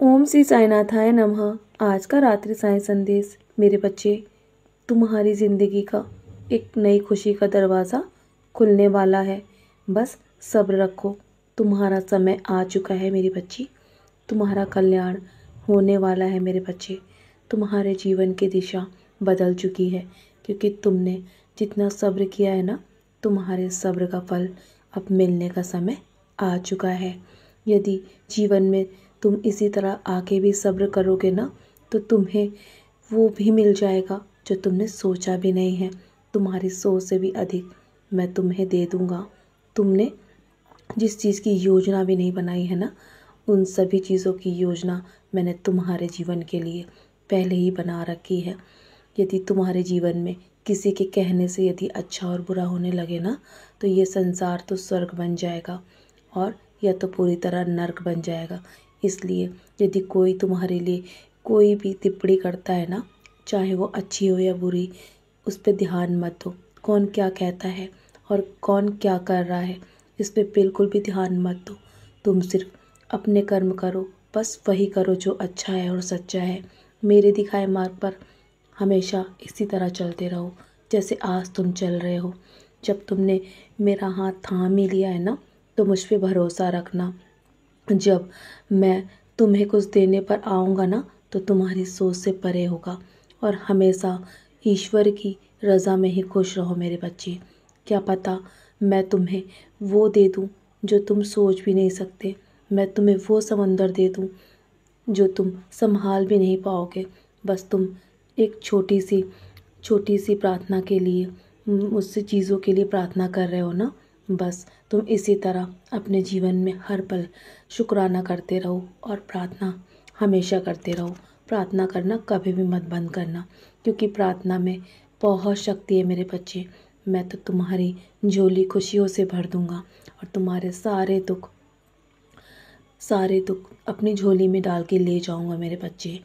ओम श्री साईनाथाय नमः। आज का रात्रि साईं संदेश। मेरे बच्चे, तुम्हारी ज़िंदगी का एक नई खुशी का दरवाज़ा खुलने वाला है। बस सब्र रखो, तुम्हारा समय आ चुका है मेरी बच्ची। तुम्हारा कल्याण होने वाला है मेरे बच्चे। तुम्हारे जीवन की दिशा बदल चुकी है, क्योंकि तुमने जितना सब्र किया है ना, तुम्हारे सब्र का फल अब मिलने का समय आ चुका है। यदि जीवन में तुम इसी तरह आगे भी सब्र करोगे ना, तो तुम्हें वो भी मिल जाएगा जो तुमने सोचा भी नहीं है। तुम्हारी सोच से भी अधिक मैं तुम्हें दे दूँगा। तुमने जिस चीज़ की योजना भी नहीं बनाई है ना, उन सभी चीज़ों की योजना मैंने तुम्हारे जीवन के लिए पहले ही बना रखी है। यदि तुम्हारे जीवन में किसी के कहने से यदि अच्छा और बुरा होने लगे ना, तो ये संसार तो स्वर्ग बन जाएगा और या तो पूरी तरह नर्क बन जाएगा। इसलिए यदि कोई तुम्हारे लिए कोई भी टिप्पणी करता है ना, चाहे वो अच्छी हो या बुरी, उस पर ध्यान मत दो। कौन क्या कहता है और कौन क्या कर रहा है, इस पे बिल्कुल भी ध्यान मत दो। तुम सिर्फ अपने कर्म करो, बस वही करो जो अच्छा है और सच्चा है। मेरे दिखाए मार्ग पर हमेशा इसी तरह चलते रहो जैसे आज तुम चल रहे हो। जब तुमने मेरा हाथ थाम ही लिया है ना, तो मुझ पे भरोसा रखना। जब मैं तुम्हें कुछ देने पर आऊँगा ना, तो तुम्हारी सोच से परे होगा। और हमेशा ईश्वर की रज़ा में ही खुश रहो मेरे बच्चे। क्या पता मैं तुम्हें वो दे दूँ जो तुम सोच भी नहीं सकते। मैं तुम्हें वो समंदर दे दूँ जो तुम संभाल भी नहीं पाओगे। बस तुम एक छोटी सी प्रार्थना के लिए मुझसे चीज़ों के लिए प्रार्थना कर रहे हो ना। बस तुम इसी तरह अपने जीवन में हर पल शुक्राना करते रहो और प्रार्थना हमेशा करते रहो। प्रार्थना करना कभी भी मत बंद करना, क्योंकि प्रार्थना में बहुत शक्ति है मेरे बच्चे। मैं तो तुम्हारी झोली खुशियों से भर दूँगा और तुम्हारे सारे दुख अपनी झोली में डाल के ले जाऊंगा मेरे बच्चे।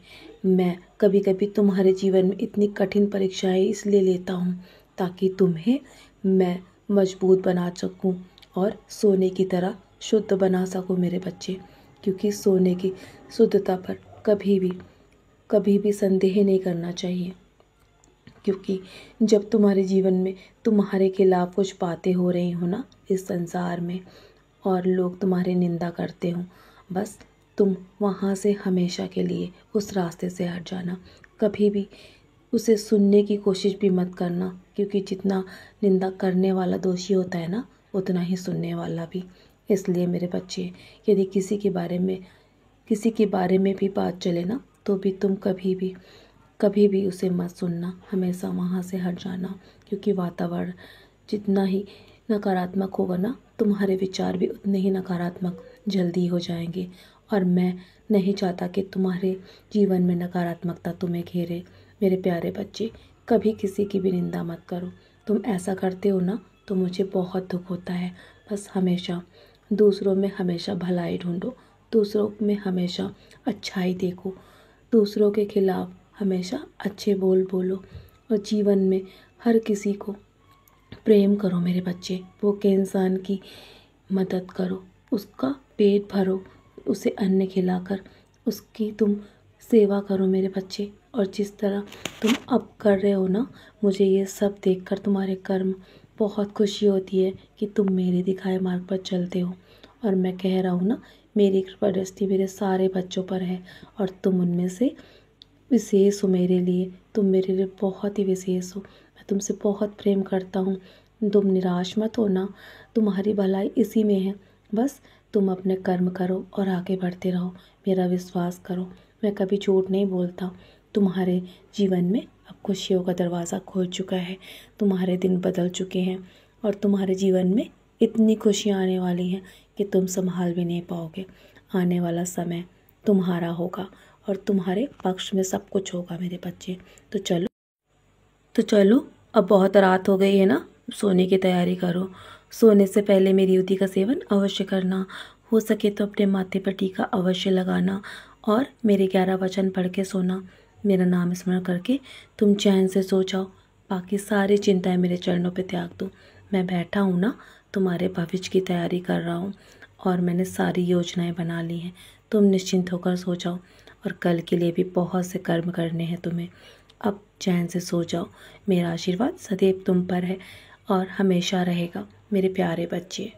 मैं कभी कभी तुम्हारे जीवन में इतनी कठिन परीक्षाएं इसलिए लेता हूँ ताकि तुम्हें मैं मजबूत बना सकूँ और सोने की तरह शुद्ध बना सकूँ मेरे बच्चे। क्योंकि सोने की शुद्धता पर कभी भी संदेह नहीं करना चाहिए। क्योंकि जब तुम्हारे जीवन में तुम्हारे खिलाफ कुछ बातें हो रही हो ना इस संसार में, और लोग तुम्हारी निंदा करते हो, बस तुम वहाँ से हमेशा के लिए उस रास्ते से हट जाना। कभी भी उसे सुनने की कोशिश भी मत करना, क्योंकि जितना निंदा करने वाला दोषी होता है ना, उतना ही सुनने वाला भी। इसलिए मेरे बच्चे, यदि किसी के बारे में भी बात चले ना, तो भी तुम कभी भी उसे मत सुनना। हमेशा वहाँ से हट जाना, क्योंकि वातावरण जितना ही नकारात्मक होगा ना, तुम्हारे विचार भी उतने ही नकारात्मक जल्दी हो जाएंगे। और मैं नहीं चाहता कि तुम्हारे जीवन में नकारात्मकता तुम्हें घेरे। मेरे प्यारे बच्चे, कभी किसी की भी निंदा मत करो। तुम ऐसा करते हो ना, तो मुझे बहुत दुख होता है। बस हमेशा दूसरों में हमेशा भलाई ढूंढो, दूसरों में हमेशा अच्छाई देखो, दूसरों के खिलाफ हमेशा अच्छे बोल बोलो, और जीवन में हर किसी को प्रेम करो मेरे बच्चे। वो के इंसान की मदद करो, उसका पेट भरो, उसे अन्न खिलाकर उसकी तुम सेवा करो मेरे बच्चे। और जिस तरह तुम अब कर रहे हो ना, मुझे ये सब देखकर तुम्हारे कर्म बहुत खुशी होती है कि तुम मेरे दिखाए मार्ग पर चलते हो। और मैं कह रहा हूँ ना, मेरी कृपा दृष्टि मेरे सारे बच्चों पर है और तुम उनमें से विशेष हो मेरे लिए। तुम मेरे लिए बहुत ही विशेष हो। मैं तुमसे बहुत प्रेम करता हूँ। तुम निराश मत होना, तुम्हारी भलाई इसी में है। बस तुम अपने कर्म करो और आगे बढ़ते रहो। मेरा विश्वास करो, मैं कभी झूठ नहीं बोलता। तुम्हारे जीवन में अब खुशियों का दरवाज़ा खुल चुका है। तुम्हारे दिन बदल चुके हैं और तुम्हारे जीवन में इतनी खुशियाँ आने वाली हैं कि तुम संभाल भी नहीं पाओगे। आने वाला समय तुम्हारा होगा और तुम्हारे पक्ष में सब कुछ होगा मेरे बच्चे। तो चलो अब बहुत रात हो गई है ना, सोने की तैयारी करो। सोने से पहले मेरी युति का सेवन अवश्य करना। हो सके तो अपने माथे पर टीका अवश्य लगाना और मेरे 11 वचन पढ़ के सोना। मेरा नाम स्मरण करके तुम चैन से सो जाओ। बाकी सारी चिंताएं मेरे चरणों पे त्याग दो। मैं बैठा हूँ ना, तुम्हारे भविष्य की तैयारी कर रहा हूँ और मैंने सारी योजनाएं बना ली हैं। तुम निश्चिंत होकर सो जाओ और कल के लिए भी बहुत से कर्म करने हैं तुम्हें। अब चैन से सो जाओ। मेरा आशीर्वाद सदैव तुम पर है और हमेशा रहेगा मेरे प्यारे बच्चे।